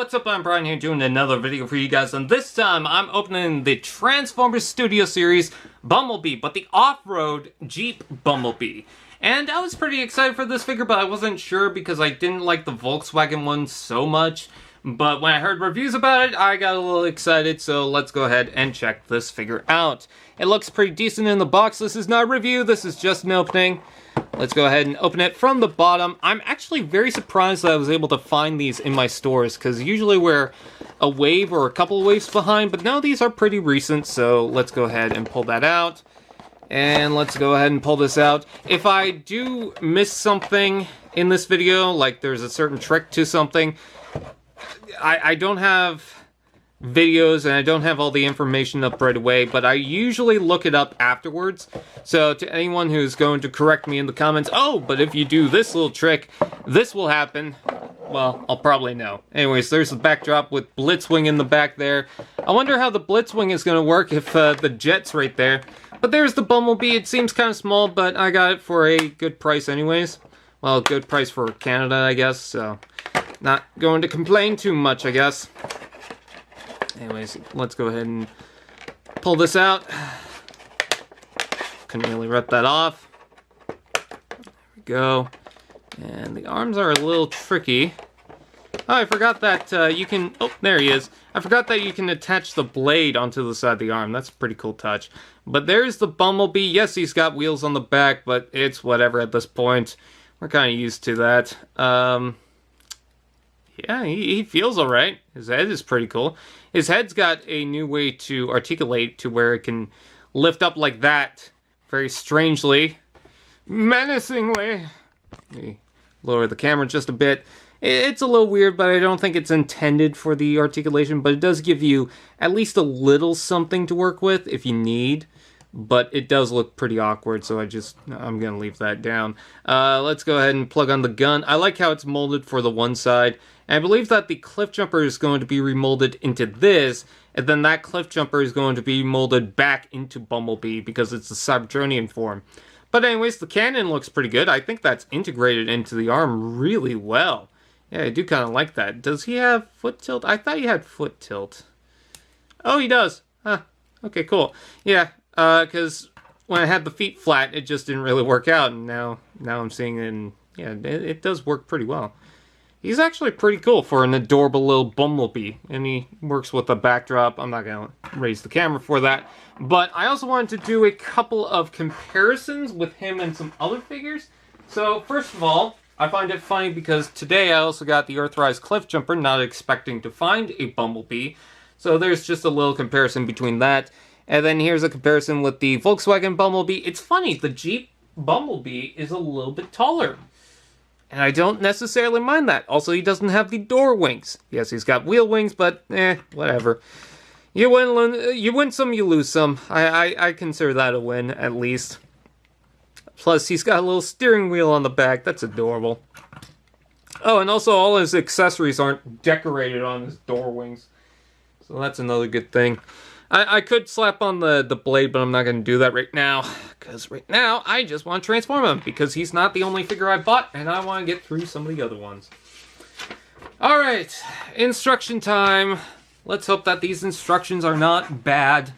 What's up, I'm Brian here doing another video for you guys, and this time I'm opening the Transformers Studio Series Bumblebee, but the off-road Jeep Bumblebee. And I was pretty excited for this figure, but I wasn't sure because I didn't like the Volkswagen one so much. But when I heard reviews about it, I got a little excited, so let's go ahead and check this figure out. It looks pretty decent in the box. This is not a review, this is just an opening. Let's go ahead and open it from the bottom. I'm actually very surprised that I was able to find these in my stores, because usually we're a wave or a couple of waves behind, but now these are pretty recent, so let's go ahead and pull that out. And let's go ahead and pull this out. If I do miss something in this video, like there's a certain trick to something, I don't have videos and I don't have all the information up right away, but I usually look it up afterwards. So to anyone who's going to correct me in the comments, oh, but if you do this little trick, this will happen, well, I'll probably know. Anyways, there's the backdrop with Blitzwing in the back there. I wonder how the Blitzwing is going to work if the jet's right there. But there's the Bumblebee. It seems kind of small, but I got it for a good price anyways. Well, good price for Canada, I guess, so not going to complain too much, I guess. Anyways, let's go ahead and pull this out. Couldn't really rip that off. There we go. And the arms are a little tricky. Oh, I forgot that you can... Oh, there he is. I forgot that you can attach the blade onto the side of the arm. That's a pretty cool touch. But there's the Bumblebee. Yes, he's got wheels on the back, but it's whatever at this point. We're kind of used to that. Yeah, he feels alright. His head is pretty cool. His head's got a new way to articulate to where it can lift up like that. Very strangely. Menacingly. Let me lower the camera just a bit. It's a little weird, but I don't think it's intended for the articulation. But it does give you at least a little something to work with if you need. But it does look pretty awkward, so I'm going to leave that down. Let's go ahead and plug on the gun. I like how it's molded for the one side. And I believe that the cliff jumper is going to be remolded into this, and then that cliff jumper is going to be molded back into Bumblebee because it's the Cybertronian form. But anyways, the cannon looks pretty good. I think that's integrated into the arm really well. Yeah, I do kind of like that. Does he have foot tilt? I thought he had foot tilt. Oh, he does. Huh. Okay, cool. Yeah, because when I had the feet flat, it just didn't really work out, and now I'm seeing it, and yeah, it does work pretty well. He's actually pretty cool for an adorable little Bumblebee, and he works with a backdrop. I'm not going to raise the camera for that, but I also wanted to do a couple of comparisons with him and some other figures. So first of all, I find it funny because today I also got the Earthrise Cliff Jumper, not expecting to find a Bumblebee, so there's just a little comparison between that. And then here's a comparison with the Volkswagen Bumblebee. It's funny, the Jeep Bumblebee is a little bit taller. And I don't necessarily mind that. Also, he doesn't have the door wings. Yes, he's got wheel wings, but whatever. You win some, you lose some. I consider that a win, at least. Plus, he's got a little steering wheel on the back. That's adorable. Oh, and also all his accessories aren't decorated on his door wings. So that's another good thing. I could slap on the blade, but I'm not going to do that right now. Because right now, I just want to transform him. Because he's not the only figure I bought, and I want to get through some of the other ones. Alright, instruction time. Let's hope that these instructions are not bad.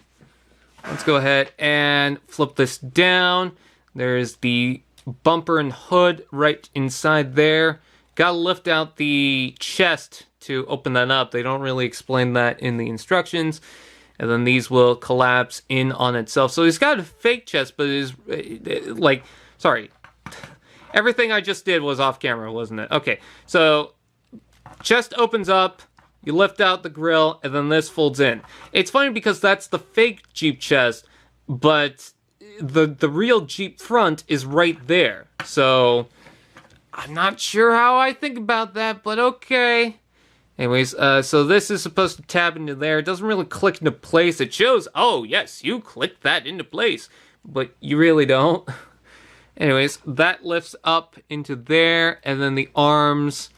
Let's go ahead and flip this down. There's the bumper and hood right inside there. Gotta lift out the chest to open that up. They don't really explain that in the instructions. And then these will collapse in on itself. So he's got a fake chest, but it is, like, sorry. Everything I just did was off camera, wasn't it? Okay, so chest opens up, you lift out the grill, and then this folds in. It's funny because that's the fake Jeep chest, but the real Jeep front is right there. So I'm not sure how I think about that, but okay. Anyways, so this is supposed to tab into there. It doesn't really click into place. It shows, oh, yes, you clicked that into place. But you really don't. Anyways, that lifts up into there. And then the arms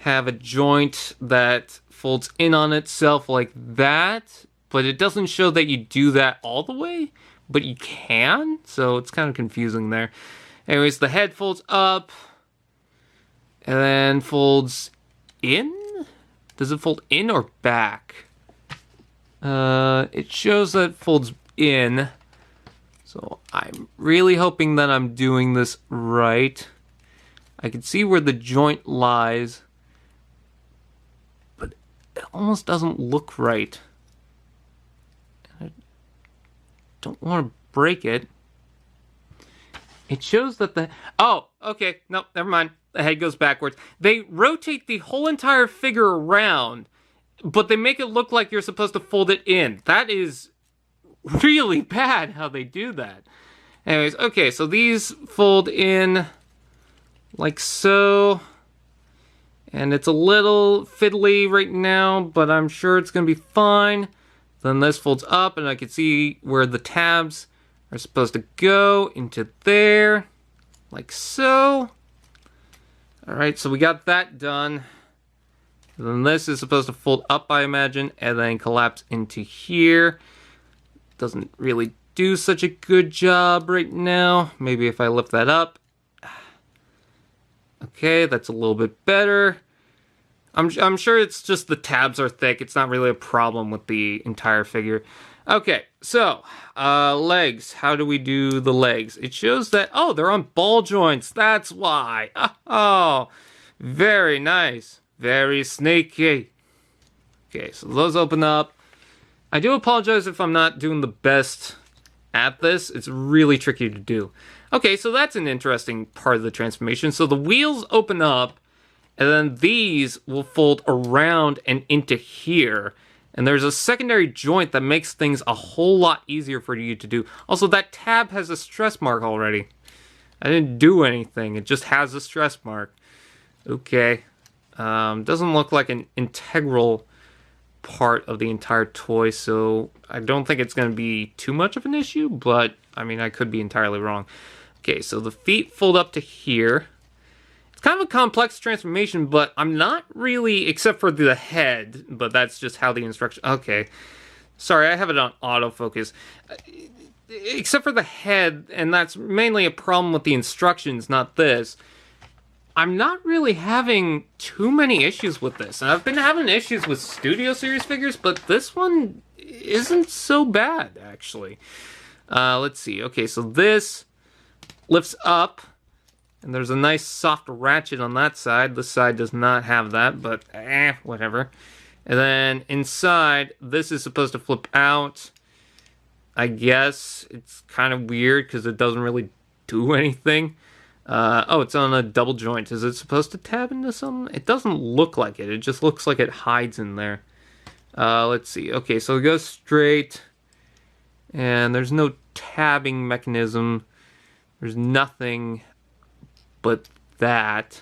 have a joint that folds in on itself like that. But it doesn't show that you do that all the way. But you can. So it's kind of confusing there. Anyways, the head folds up. And then folds in. Does it fold in or back? It shows that it folds in. So I'm really hoping that I'm doing this right. I can see where the joint lies, but it almost doesn't look right. I don't want to break it. It shows that the... Oh, okay. No, never mind. The head goes backwards. They rotate the whole entire figure around, but they make it look like you're supposed to fold it in. That is really bad how they do that. Anyways, okay, so these fold in like so. And it's a little fiddly right now, but I'm sure it's going to be fine. Then this folds up, and I can see where the tabs are supposed to go into there, like so. Alright, so we got that done. And then this is supposed to fold up, I imagine, and then collapse into here. Doesn't really do such a good job right now. Maybe if I lift that up. Okay, that's a little bit better. I'm sure it's just the tabs are thick. It's not really a problem with the entire figure. Okay, so, legs. How do we do the legs? It shows that, oh, they're on ball joints. That's why. Oh, very nice. Very sneaky. Okay, so those open up. I do apologize if I'm not doing the best at this. It's really tricky to do. Okay, so that's an interesting part of the transformation. So the wheels open up, and then these will fold around and into here. And there's a secondary joint that makes things a whole lot easier for you to do. Also, that tab has a stress mark already. I didn't do anything. It just has a stress mark. Okay. Doesn't look like an integral part of the entire toy, so I don't think it's going to be too much of an issue, but, I mean, I could be entirely wrong. Okay, so the feet fold up to here. It's kind of a complex transformation, but I'm not really, except for the head, but that's just how the instruction... Okay, sorry, I have it on autofocus. Except for the head, and that's mainly a problem with the instructions, not this. I'm not really having too many issues with this. And I've been having issues with Studio Series figures, but this one isn't so bad, actually. Let's see. Okay, so this lifts up, and there's a nice soft ratchet on that side. This side does not have that, but whatever. And then inside, this is supposed to flip out. I guess it's kind of weird because it doesn't really do anything. Oh, it's on a double joint. Is it supposed to tab into something? It doesn't look like it. It just looks like it hides in there. Let's see. Okay, so it goes straight. And there's no tabbing mechanism. There's nothing but that.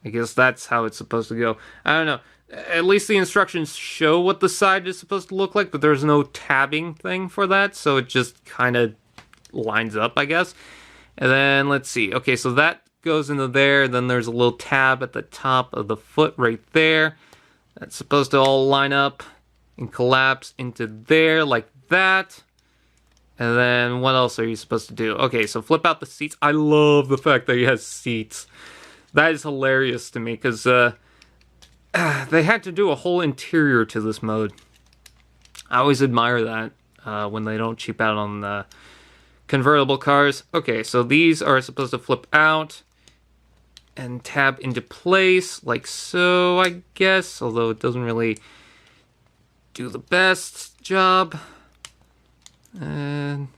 I guess that's how it's supposed to go. I don't know. At least the instructions show what the side is supposed to look like, but there's no tabbing thing for that, so it just kind of lines up, I guess. And then, let's see. Okay, so that goes into there. Then there's a little tab at the top of the foot right there. That's supposed to all line up and collapse into there like that. And then what else are you supposed to do? Okay, so flip out the seats. I love the fact that he has seats. That is hilarious to me because they had to do a whole interior to this mode. I always admire that when they don't cheap out on the convertible cars. Okay, so these are supposed to flip out and tab into place like so, I guess, although it doesn't really do the best job. And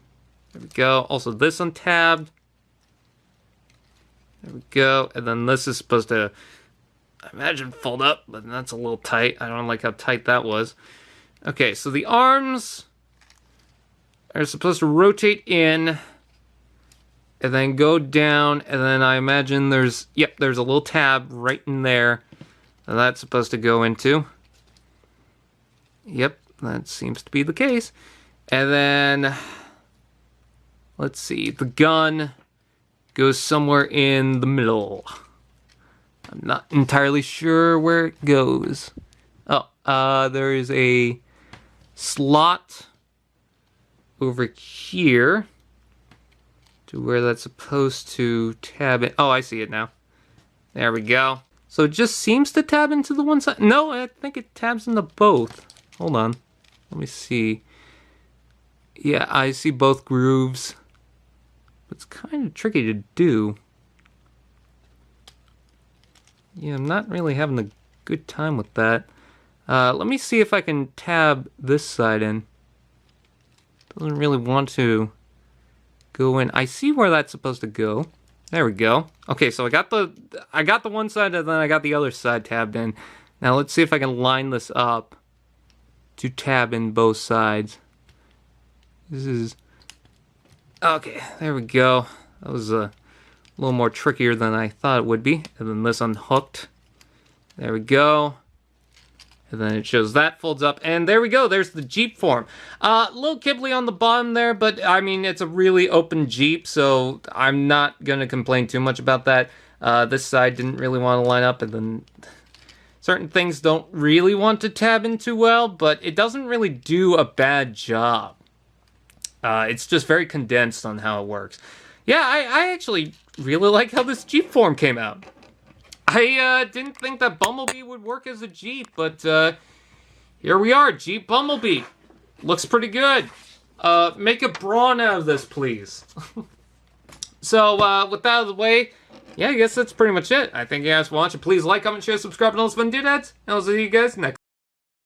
there we go. Also, this untabbed. There we go. And then this is supposed to, I imagine, fold up, but that's a little tight. I don't like how tight that was. Okay, so the arms are supposed to rotate in and then go down, and then I imagine there's a little tab right in there that that's supposed to go into. Yep, that seems to be the case. And then, let's see, the gun goes somewhere in the middle. I'm not entirely sure where it goes. Oh, there is a slot over here to where that's supposed to tab in. Oh, I see it now. There we go. So it just seems to tab into the one side. No, I think it tabs into both. Hold on. Let me see. Yeah, I see both grooves. It's kind of tricky to do. Yeah, I'm not really having a good time with that. Let me see if I can tab this side in. Doesn't really want to go in. I see where that's supposed to go. There we go. Okay, so I got the one side and then I got the other side tabbed in. Now let's see if I can line this up to tab in both sides. This is... Okay, there we go. That was a little more trickier than I thought it would be. And then this unhooked. There we go. And then it shows that folds up. And there we go. There's the Jeep form. Little kibbly on the bottom there, but I mean, it's a really open Jeep, so I'm not going to complain too much about that. This side didn't really want to line up, and then certain things don't really want to tab in too well, but it doesn't really do a bad job. It's just very condensed on how it works. Yeah, I actually really like how this Jeep form came out. I didn't think that Bumblebee would work as a Jeep, but here we are, Jeep Bumblebee. Looks pretty good. Make a Brawn out of this, please. So, with that out of the way, yeah, I guess that's pretty much it. I thank you guys for watching. Please like, comment, share, subscribe, and all those fun doodads. And I'll see you guys next time.